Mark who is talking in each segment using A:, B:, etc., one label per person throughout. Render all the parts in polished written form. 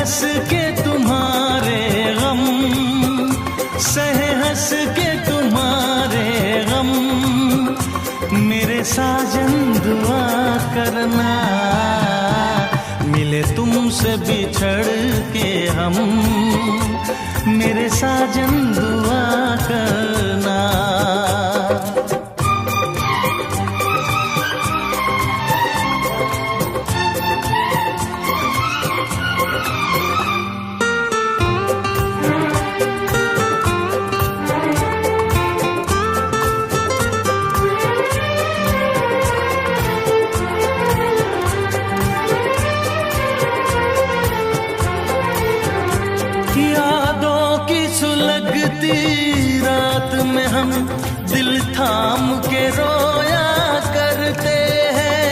A: हंस के तुम्हारे गम, सहे हंस के तुम्हारे गम, मेरे साजन दुआ करना, मिले तुमसे बिछड़ के हम, मेरे साजन दुआ करना। रात में हम दिल थाम के रोया करते हैं,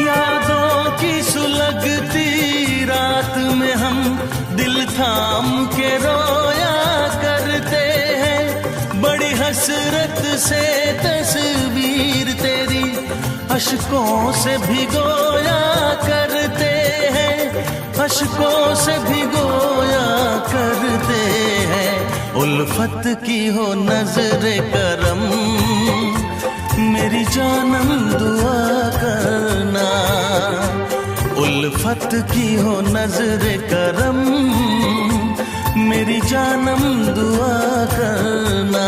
A: यादों की सुलगती रात में हम दिल थाम के रोया करते हैं। बड़ी हसरत से तस्वीर तेरी अश्कों से भिगोया करते हैं, अश्कों से भिगोया करते हैं। उल्फत की हो नजरे करम, मेरी जानम दुआ करना, उल्फत की हो नजरे करम, मेरी जानम दुआ करना।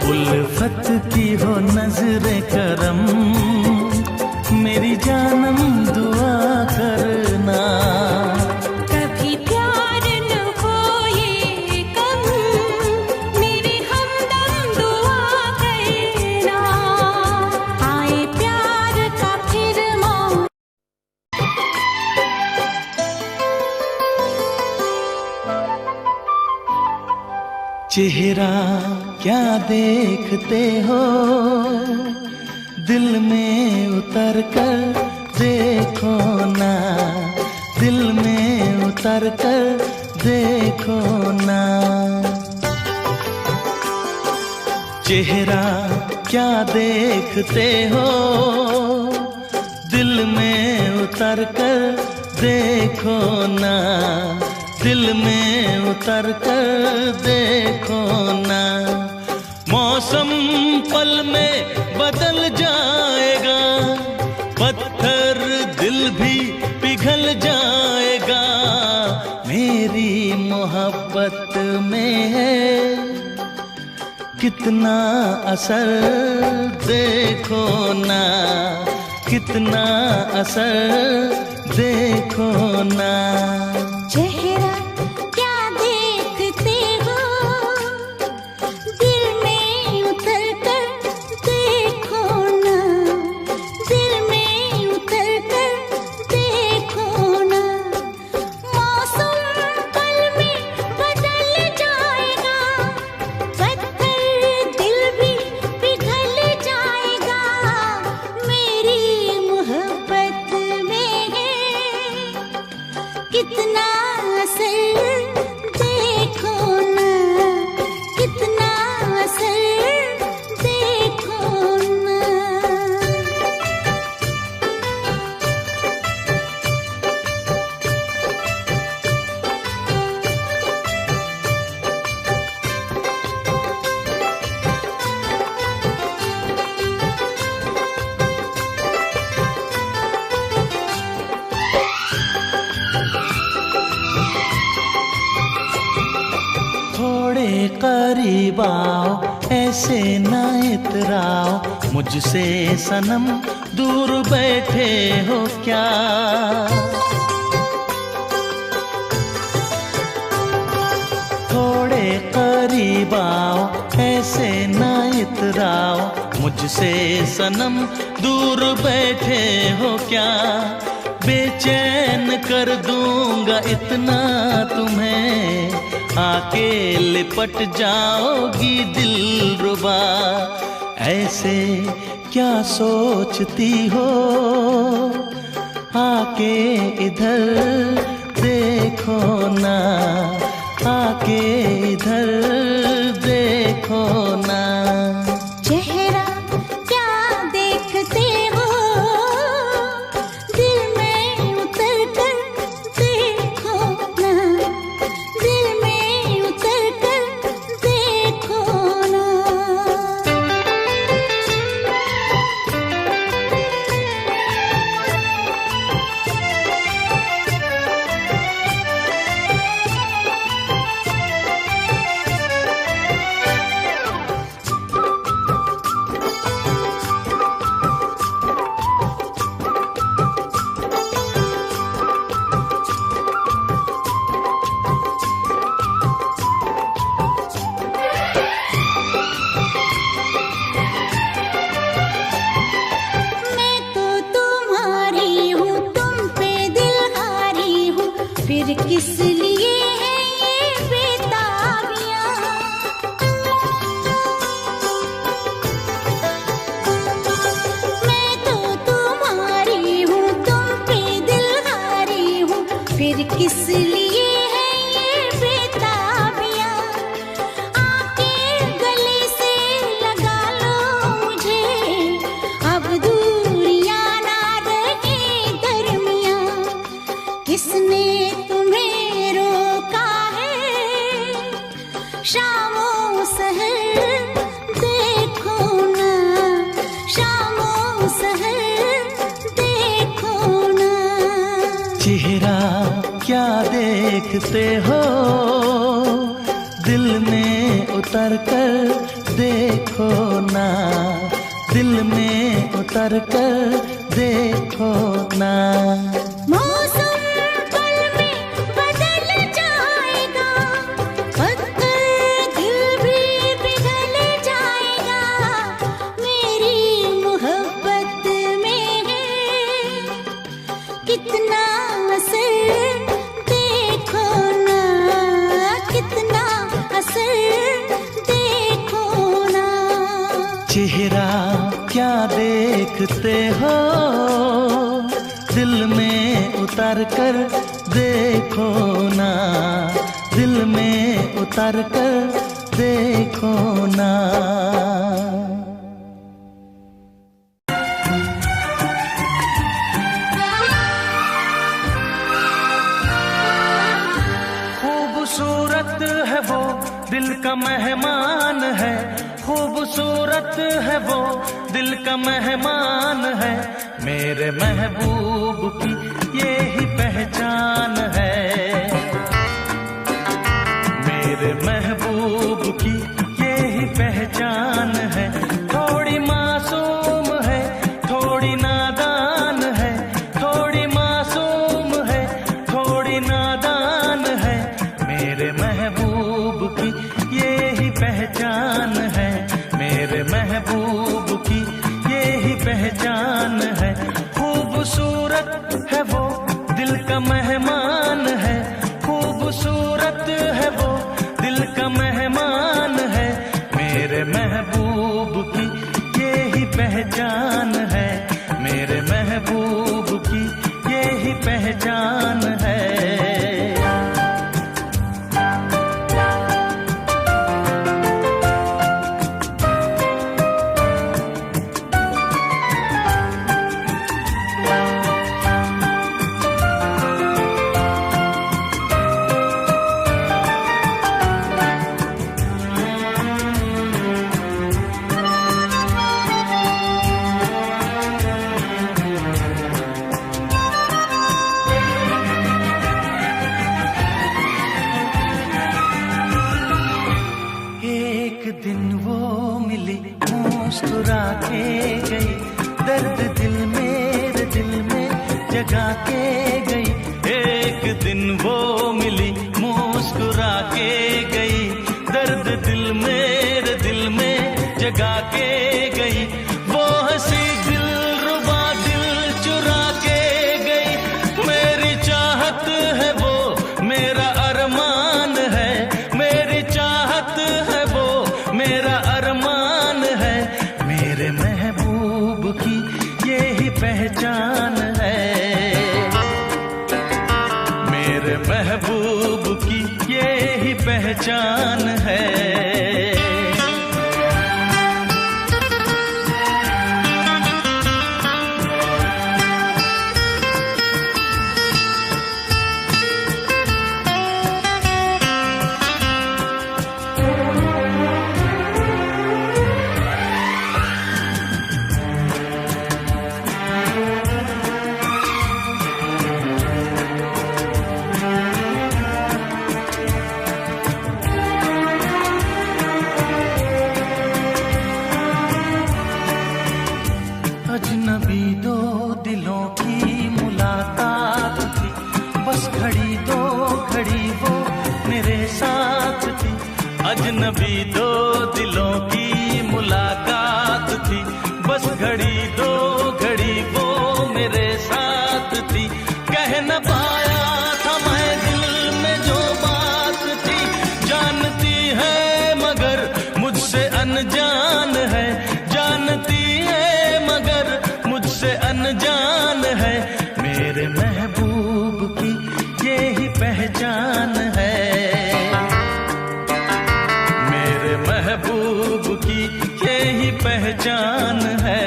A: उल्फत की हो नजरे करम, मेरी जानम दुआ करना।
B: कभी प्यार न हो ये कम, मेरे हमदम दुआ करना। आए प्यार का फिर मौका।
A: चेहरा क्या देखते हो, दिल में उतर कर देखो ना, दिल में उतर कर देखो ना। चेहरा क्या देखते हो, दिल में उतर कर देखो ना, दिल में उतर कर देखो ना। मौसम पल में बदल जाएगा, पत्थर दिल भी पिघल जाएगा। मेरी मोहब्बत में है कितना असर देखो ना। कितना असर देखो ना।
B: चेहरा क्या देखते हो, दिल में उतर कर देखो ना, दिल में उतर कर देखो ना। मौसम पल में बदल जाएगा, पत्थर दिल भी पिघल जाएगा। मेरी मोहब्बत में कितना असर देखो ना, कितना असर देखो ना।
A: थोड़े करीब आओ, ऐसे ना इतराओ मुझसे सनम, दूर बैठे हो क्या। थोड़े करीब आओ, ऐसे ना इतराओ मुझसे सनम, दूर बैठे हो क्या। बेचैन कर दूंगा इतना तुम्हें, आके लिपट जाओगी दिलरुबा। ऐसे क्या सोचती हो, आके इधर देखो ना, आके इधर देखो ना।
B: चेहरा क्या देखते हो, दिल में उतर कर देखो ना, दिल में उतर कर देखो ना। मैं तो तुम्हारी हूँ, तुम पे दिल हारी हूँ, फिर किस लिए है ये बेताबियाँ। मैं तो तुम्हारी हूँ, तुम पे दिल हारी हूँ, फिर किस लिए है ये बेताबियाँ। आके गले से लगा लो मुझे, अब दूरियां ना रहे दरमियां। किसने तुम्हें रोका है, शामों सहर देखो ना, शामों सहर देखो ना।
A: चेहरा क्या देखते हो, दिल में उतर कर देखो ना, दिल में उतर कर देखो ना।
B: मौसम पल में बदल जाएगा, पत्थर दिल भी पिघल जाएगा। मेरी मोहब्बत में कितना असर देखो ना, कितना असर देखो ना।
A: चेहरा क्या देखते हो, दिल में उतर कर देखो ना, दिल में उतर कर देखो ना। खूबसूरत है वो, दिल का मेहमान है, खूबसूरत है वो, दिल का मेहमान है। मेरे महबूब की यही पहचान है, मेरे महबूब की यही पहचान है। थोड़ी मासूम है, थोड़ी नादान की यही पहचान है। दिन वो मिली मुस्कुरा के गई, दर्द दिल मेरे दिल में जगा के गई। एक दिन वो मिली मुस्कुरा के गई, दर्द दिल मेरे दिल में जगा के गई। वो हंसी दिल रुबा दिल चुरा के गई। मेरी चाहत है वो मेरा अरमान है, मेरी चाहत है वो मेरा अरमान है। मेरे महबूब की यही पहचान है, मेरे महबूब की यही पहचान है। अजनबी दो दिलों की मुलाकात थी, बस घड़ी दो घड़ी वो मेरे साथ थी। अजनबी दो दिलों की मुलाकात थी, बस घड़ी दो घड़ी वो मेरे साथ थी। कह न पाया था मैं दिल में जो बात थी, जानती है मगर मुझसे अनजान है, जानती है मगर मुझसे अनजान है। मेरे महबूब की यही पहचान है, मेरे महबूब की यही पहचान है।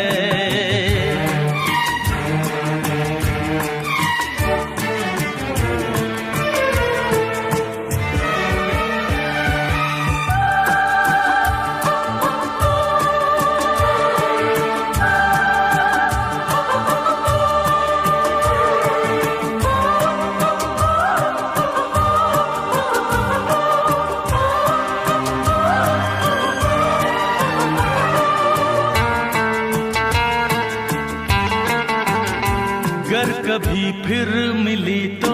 A: अगर कभी फिर मिली तो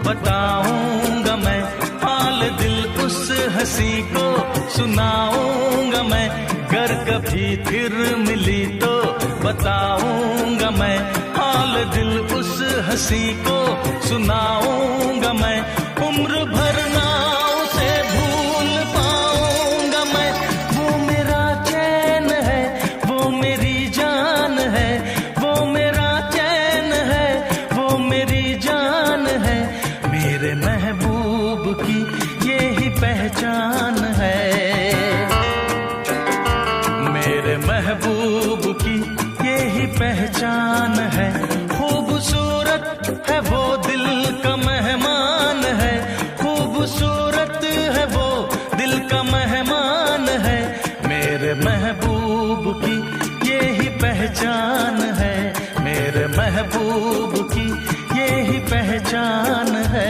A: बताऊंगा मैं, हाल दिल उस हंसी को सुनाऊंगा मैं। अगर कभी फिर मिली तो बताऊंगा मैं, हाल दिल उस हंसी को सुनाऊंगा मैं। उम्र भर ना उसे भूल पाऊंगा मैं, वो मेरा चैन है, वो मेरी जान है, वो मेरा चैन है, वो मेरी जान है। मेरे महबूब की यही पहचान है, मेरे महबूब की यही पहचान है। खूबसूरत है वो दिल का मेहमान है, खूबसूरत है वो दिल का मेहमान है। मेरे महबूब की यही पहचान है, मेरे महबूब की यही पहचान है।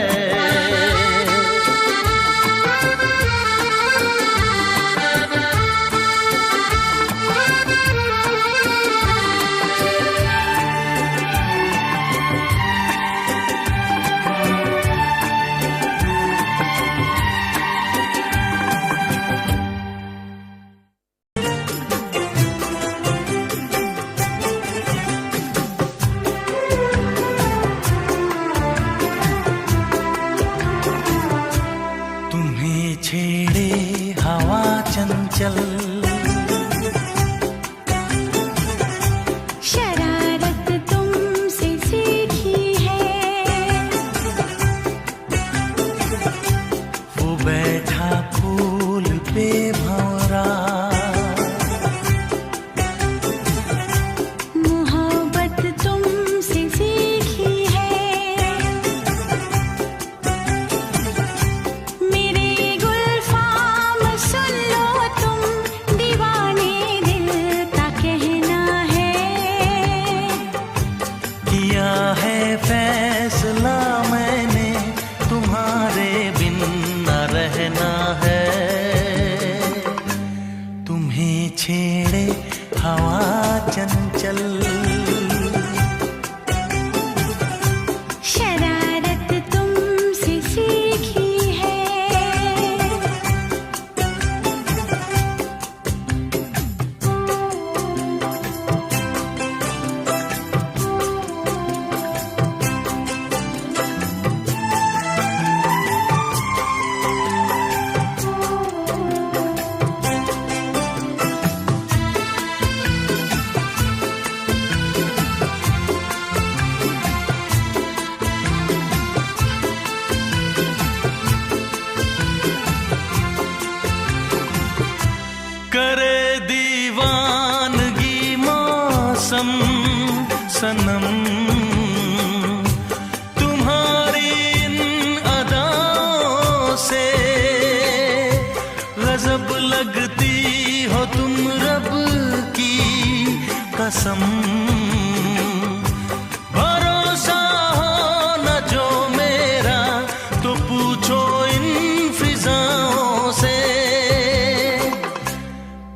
A: सनम तुम्हारी इन अदाओं से गजब लगती हो तुम रब की कसम। भरोसा हो न जो मेरा तो पूछो इन फिजाओं से।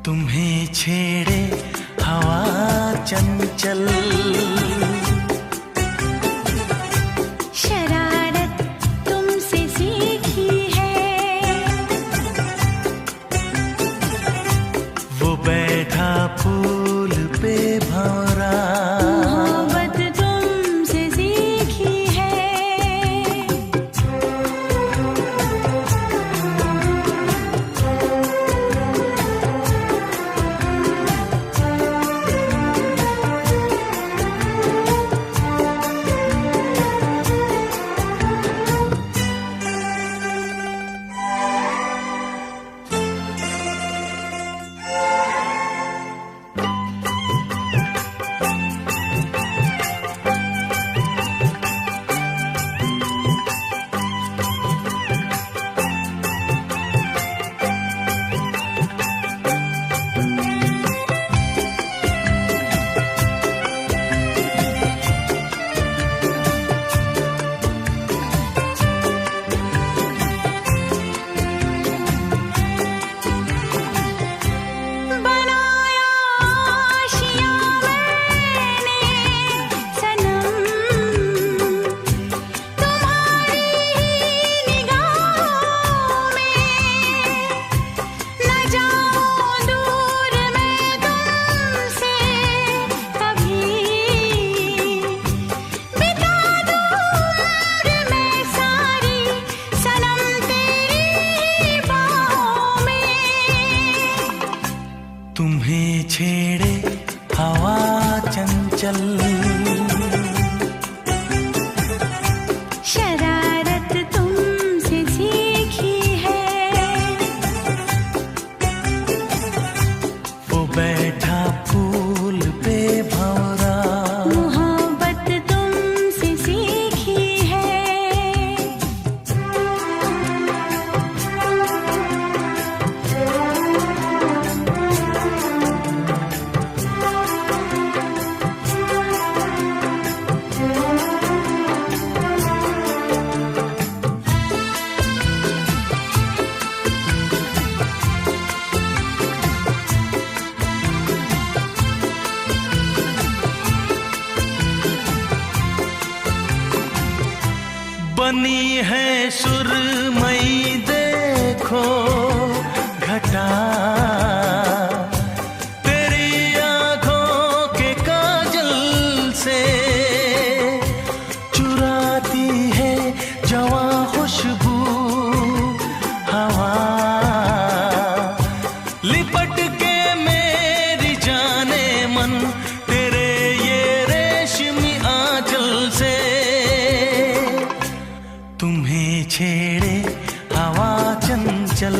A: तुम्हें छेड़े हवा चंचल,
B: शरारत तुमसे सीखी है।
A: वो बैठा फूल पे भंवरा,
B: मोहब्बत तुमसे सीखी है।
A: तुम्हें छेड़े हवा चंचल,
B: शरारत तुमसे सीखी है।
A: वो बैठा फूल पे भंवरा,
B: मोहब्बत तुमसे सीखी है।
A: बनी है सुरमई देखो घटा, तेरी आंखों के काजल से चुराती है जवां खुशबू हवा। लिपट के मेरी जाने मन तेरे ये रेशमी आंचल से। तुम्हें छेड़े हवा चंचल,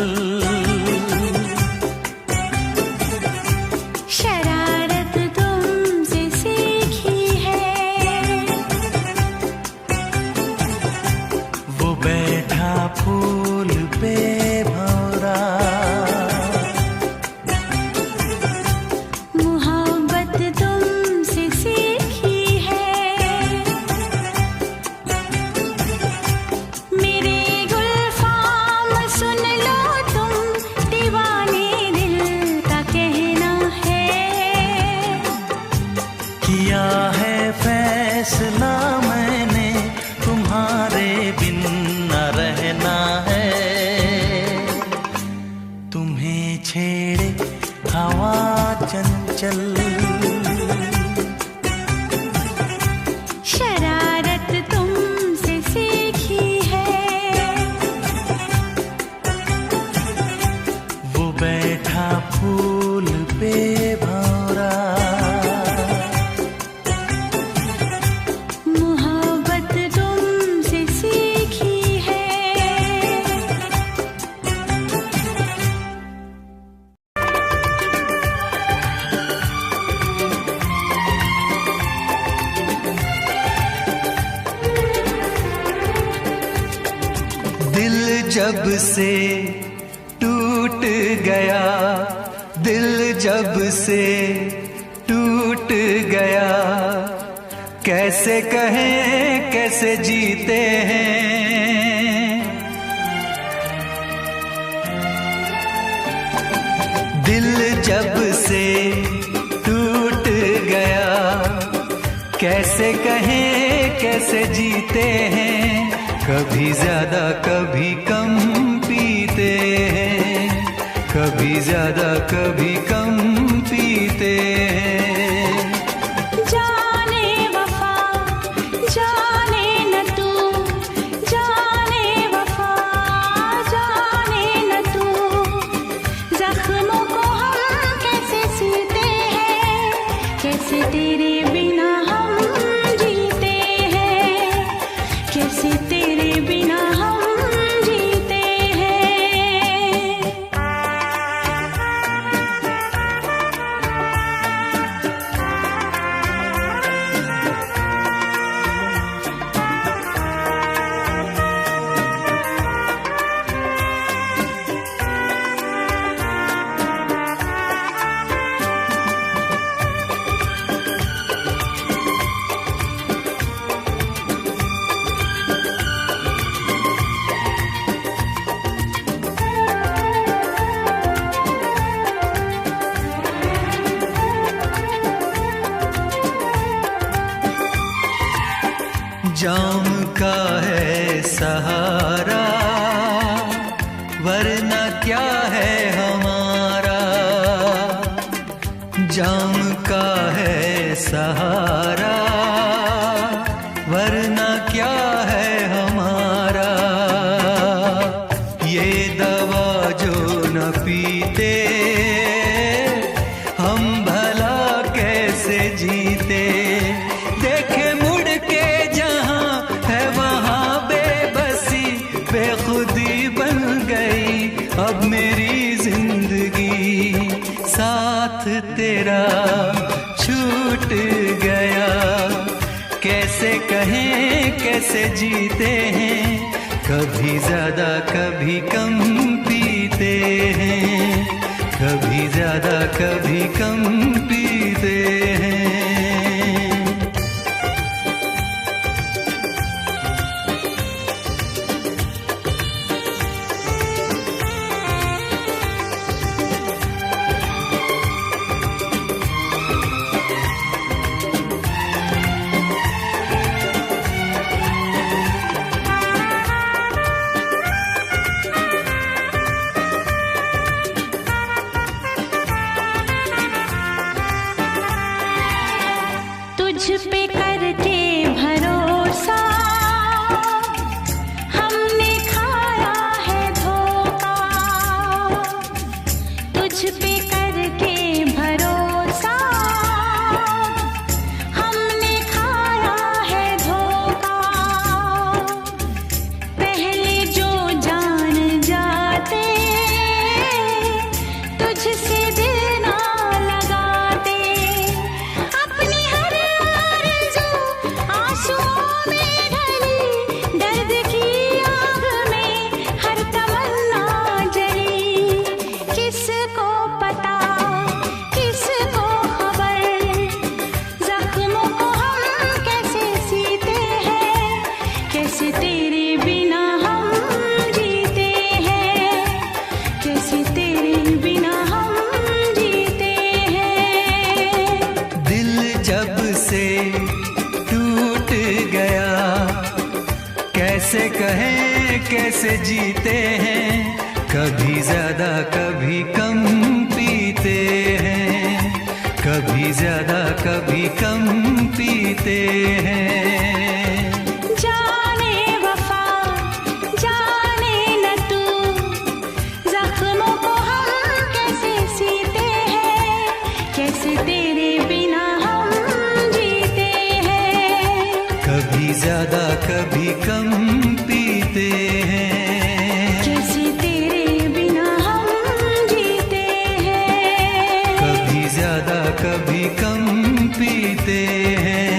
C: जब से टूट गया, दिल जब से टूट गया, कैसे कहें कैसे जीते हैं। दिल जब से टूट गया, कैसे कहें कैसे जीते हैं। कभी ज्यादा कभी कम पीते हैं, कभी ज्यादा कभी कम पीते हैं।
B: जाने वफा जाने न तू, जाने वफा जाने न तू, जख्मों को हम कैसे सीते हैं, कैसे तेरे बिना हम जीते हैं, कैसे तेरे बिना हम जीते हैं।
C: जाम का है सहारा, वरना क्या है हमारा। जाम का है सहारा, वरना क्या है हमारा। ये दवा जो न पीते, हम भला कैसे जीते। देखे मुड़ के जहां है वहां बेबसी, बेखुदी बन गई अब मेरी जिंदगी। साथ तेरा छूट गया, कैसे कहें कैसे जीते हैं। कभी ज्यादा कभी कम पीते हैं, कभी ज्यादा कभी कम पीते हैं।
B: तुझ पे करके भरोसा हमने खाया है धोखा, तुझ पे करके भरोसा हमने खाया है धोखा। पहले जो जान जाते तुझसे दिल ना लगाते, अपनी हर आंसुओं में ढली दर्द की आग में हर तमन्ना जली। किसको पता किसको खबर, जख्मों को हम कैसे सीते हैं, कैसे तेरे बिना हम जीते हैं, कैसे तेरे बिना हम जीते हैं।
C: दिल जब से टूट गया, कैसे कहें कैसे जीते हैं। कभी ज्यादा कभी कम पीते हैं, कभी ज्यादा कभी कम पीते हैं।
B: जाने वफा जाने न तू, जख्मों को हम कैसे सीते हैं, कैसे तेरे बिना हम जीते हैं।
C: कभी ज्यादा कभी कम पीते हैं,
B: कैसे तेरे बिना हम जीते हैं।
C: कभी ज्यादा कभी कम पीते हैं।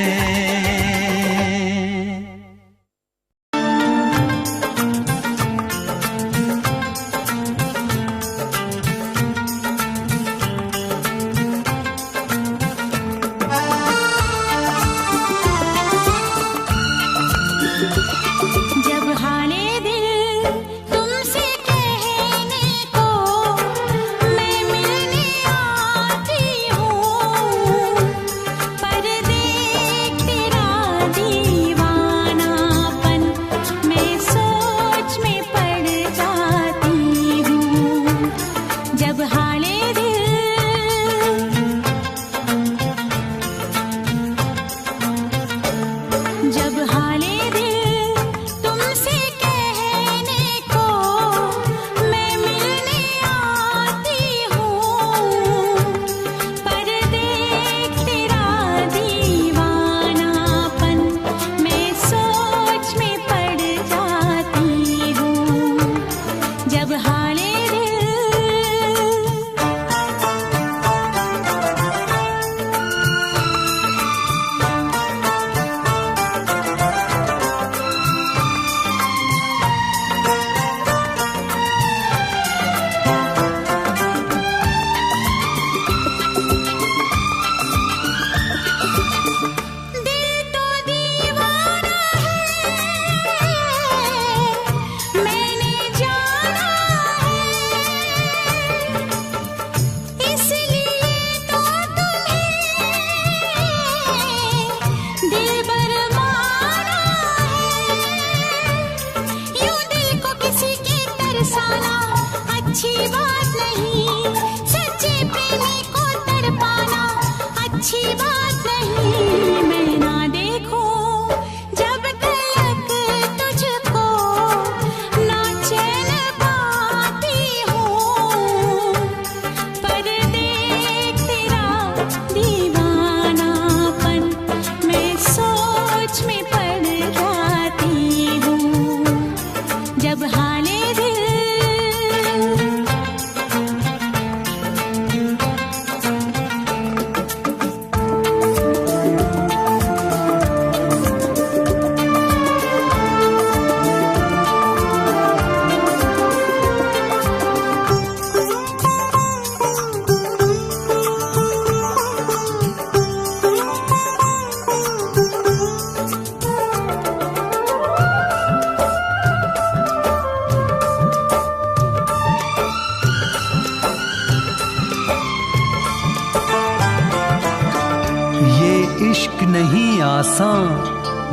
C: आसान,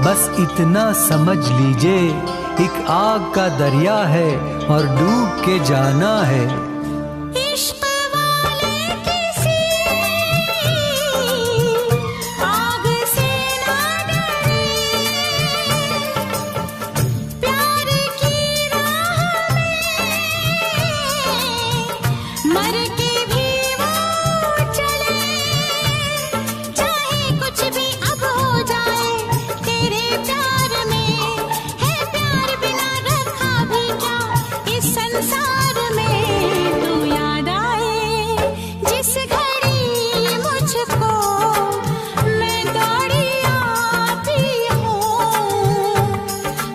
C: बस इतना समझ लीजिए, एक आग का दरिया है और डूब के जाना है।
B: इश्क वाले किसी आग से ना डरे, प्यार की राह में मर के भी वो चले, चाहे कुछ भी अब हो जाए तेरे प्यार में, है प्यार बिना रखा भी क्या इस संसार में। तू याद आए जिस घड़ी मुझको, मैं दौड़ी आती हूँ,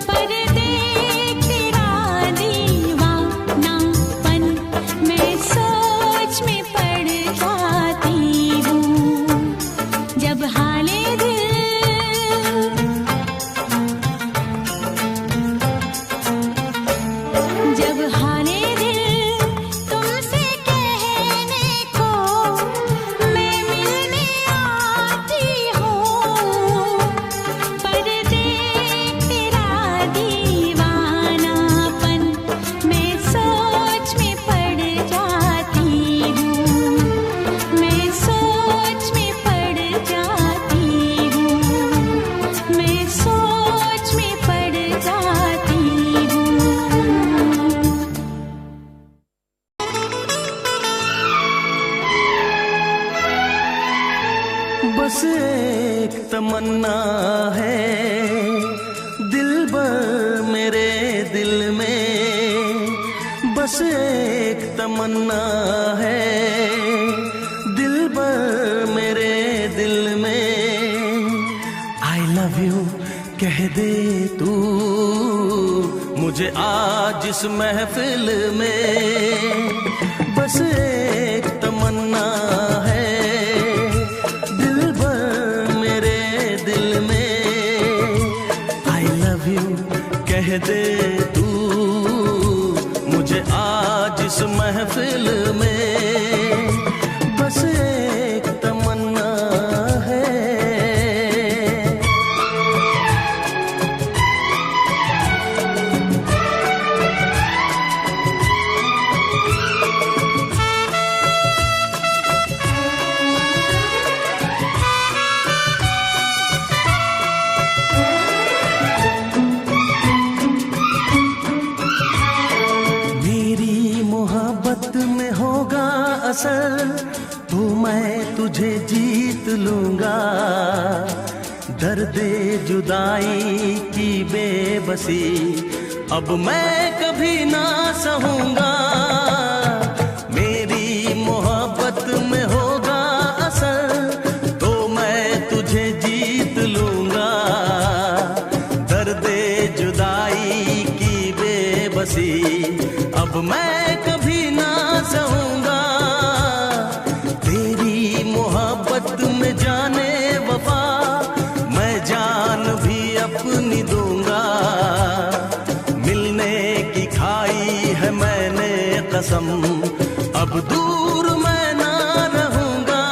B: पर देख तेरा दीवानापन मैं सोच में पड़ जाती हूँ। जब हाले दिल जब हाले दिल तुमसे कहने को मैं मिलने आती हूँ, पर देख तेरा दीवानापन मैं सोच में पड़ जाती हूँ, मैं सोच में पड़ जाती हूँ, मैं सोच में पड़ जाती हूँ।
A: बस एक तमन्ना है दिलबर मेरे दिल में, बस एक तमन्ना है दिलबर मेरे दिल में। आई लव यू कह दे तू मुझे आज इस महफिल में, बस एक तमन्ना है दिलबर मेरे दिल में। आई लव यू कह दे तू मुझे आज इस महफिल में, बस एक तमन्ना है। मेरी मोहब्बत में होगा असर तो मैं तुझे जीत लूंगा, दर्दे जुदाई की बेबसी अब मैं कभी ना सहूंगा। मेरी मोहब्बत में होगा असर तो मैं तुझे जीत लूंगा, दर्दे जुदाई की बेबसी अब मैं कभी ना सहूंगा। तेरी मोहब्बत में जाने वफा मैं जान भी अपनी दूंगा, मिलने की खाई है मैंने कसम अब दूर मैं ना रहूंगा।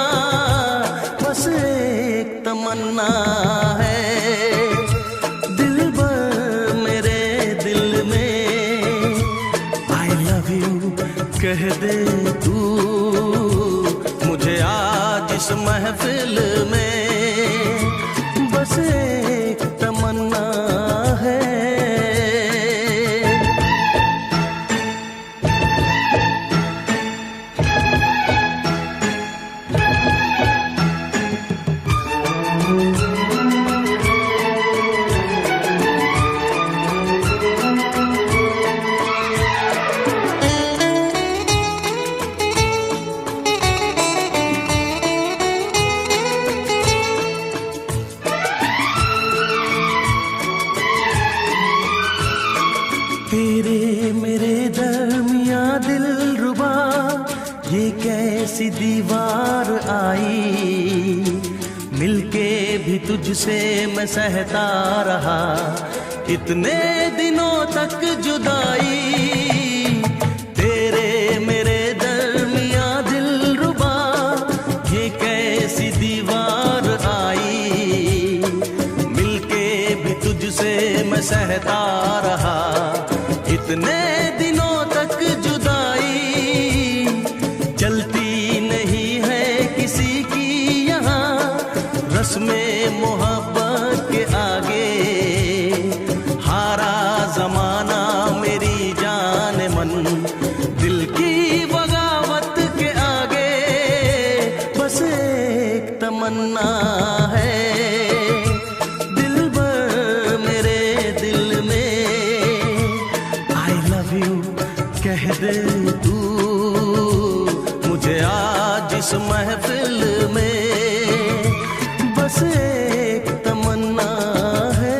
A: बस एक तमन्ना है दिलबर मेरे दिल में। आई लव यू कह दे तू मुझे आज इस महफिल में, बस एक तमन्ना है। तेरे मेरे दरमिया दिलरुबा ये कैसी दीवार आई, मिलके भी तुझसे मैं सहता रहा कितने दिनों तक जुदाई। तेरे मेरे दरमिया दिलरुबा ये कैसी दीवार आई, तुझसे मैं सहता रहा इतने दिनों तक जुदाई चलती नहीं है किसी की यहाँ रस्में मोहब्बत के आगे हारा जमाना मेरी जान मन दिल की बगावत के आगे बस एक तमन्ना है कह दे तू मुझे आज इस महफिल में बस एक तमन्ना है।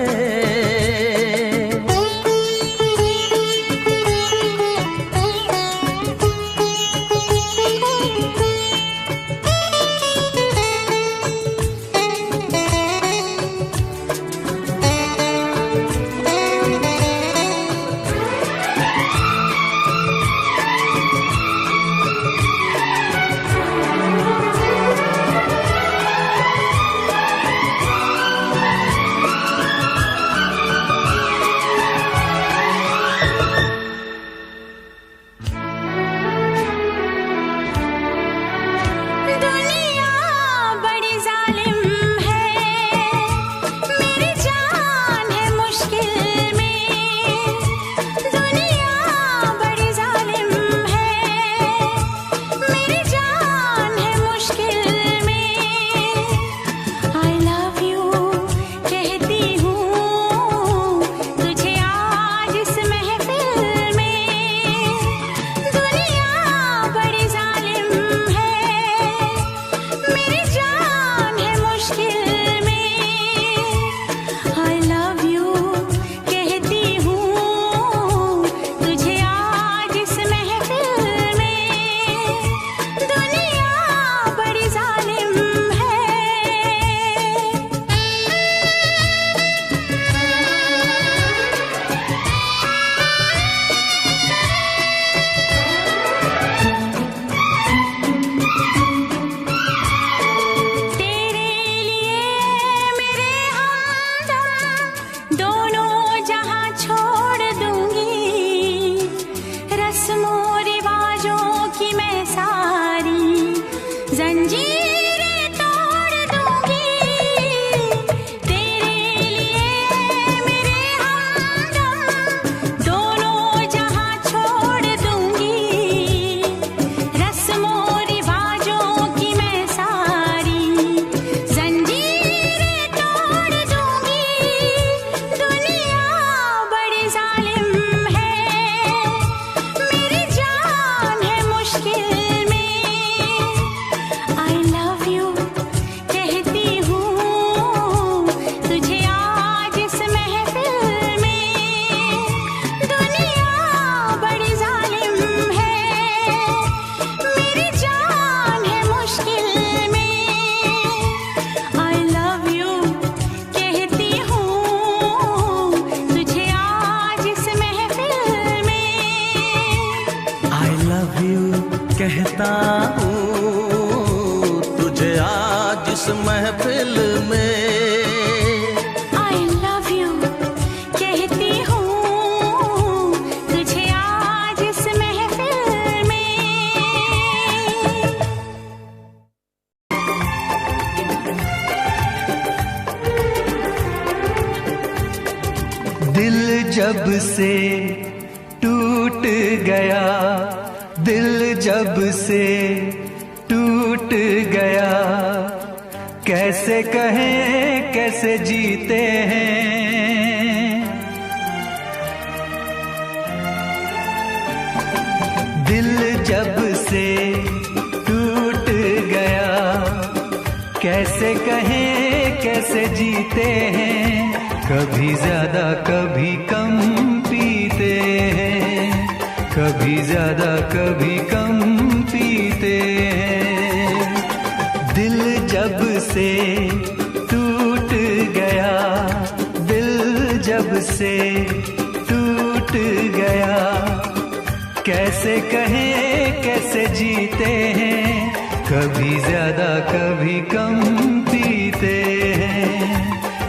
A: कहता हूँ तुझे आज इस महफिल में
B: I love you कहती हूँ तुझे आज इस महफिल में।
C: दिल जब से टूट गया, दिल जब से टूट गया, कैसे कहें कैसे जीते हैं। दिल जब से टूट गया, कैसे कहें कैसे जीते हैं। कभी ज्यादा कभी कम पीते हैं, कभी ज्यादा कभी कम पीते हैं। दिल जब से टूट गया, दिल जब से टूट गया, कैसे कहें कैसे जीते हैं। कभी ज्यादा कभी कम पीते हैं,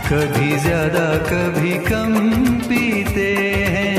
C: कभी ज्यादा कभी कम पीते हैं।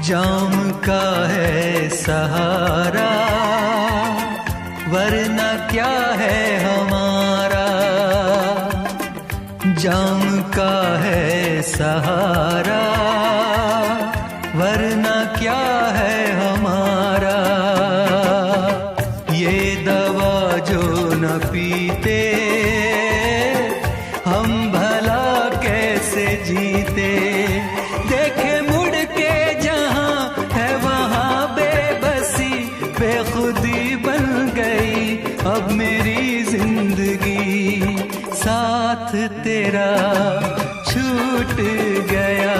C: जाम का है सहारा वरना क्या है हमारा, जाम का है सहारा वरना क्या है हमारा। ये दवा जो न पीते हम भला कैसे जीते। देखे मुड़ के जहां है वहां बेबसी बेखुदी बन गई अब मेरी जिंदगी। साथ तेरा छूट गया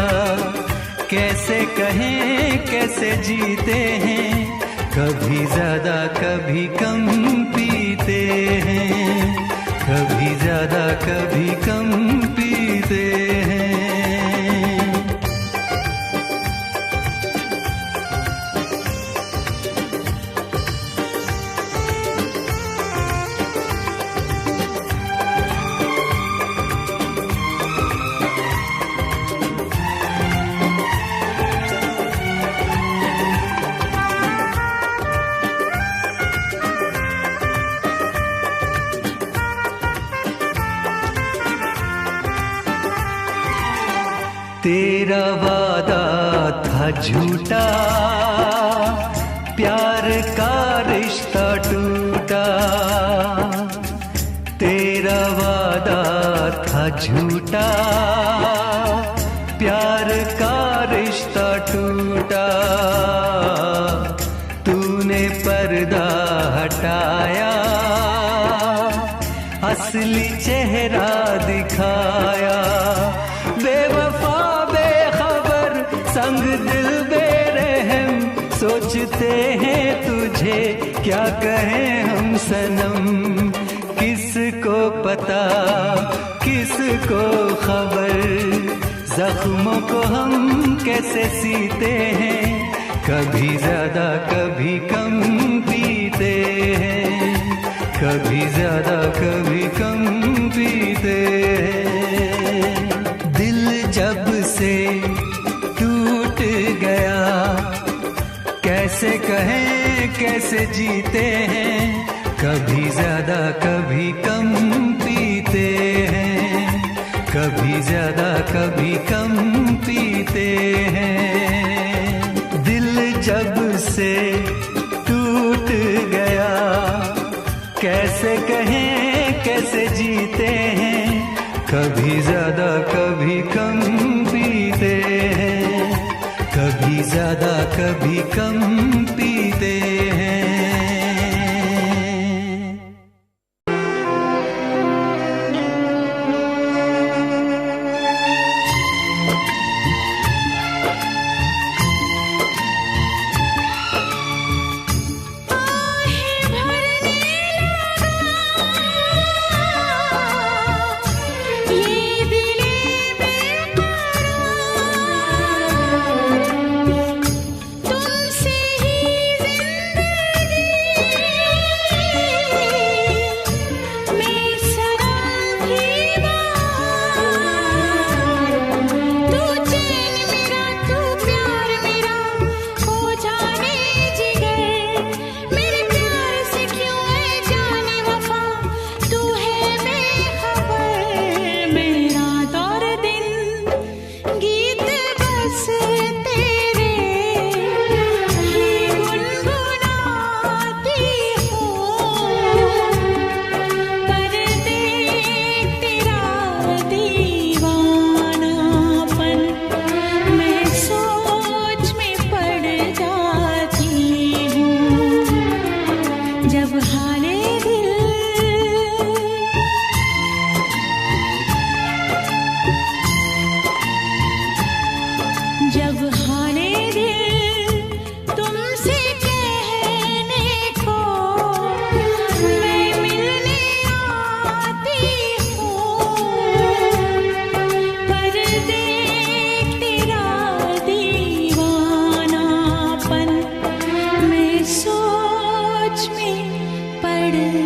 C: कैसे कहें कैसे जीते हैं। कभी ज्यादा कभी कम पीते हैं, कभी ज्यादा कभी कम पीते हैं। तेरा वादा था झूठा प्यार का रिश्ता टूटा। तेरा वादा था झूठा प्यार का रिश्ता टूटा। तूने पर्दा हटाया असली चेहरा दिखाया। बेवफा बेखबर संग दिल बेरहम सोचते हैं तुझे क्या कहें हम सनम। किसको पता किसको खबर जख्मों को हम कैसे सीते हैं। कभी ज्यादा कभी कम पीते हैं, कभी ज्यादा कभी कम पीते हैं। दिल जब से टूट गया कैसे कहें कैसे जीते हैं। कभी ज्यादा कभी कम पीते हैं, कभी ज्यादा कभी कम पीते हैं। दिल जब से टूट गया कैसे कहें कैसे जीते हैं। कभी ज्यादा कभी कम पीते हैं, कभी ज्यादा कभी कम पीते हैं।
B: तुमसे ही पड़े।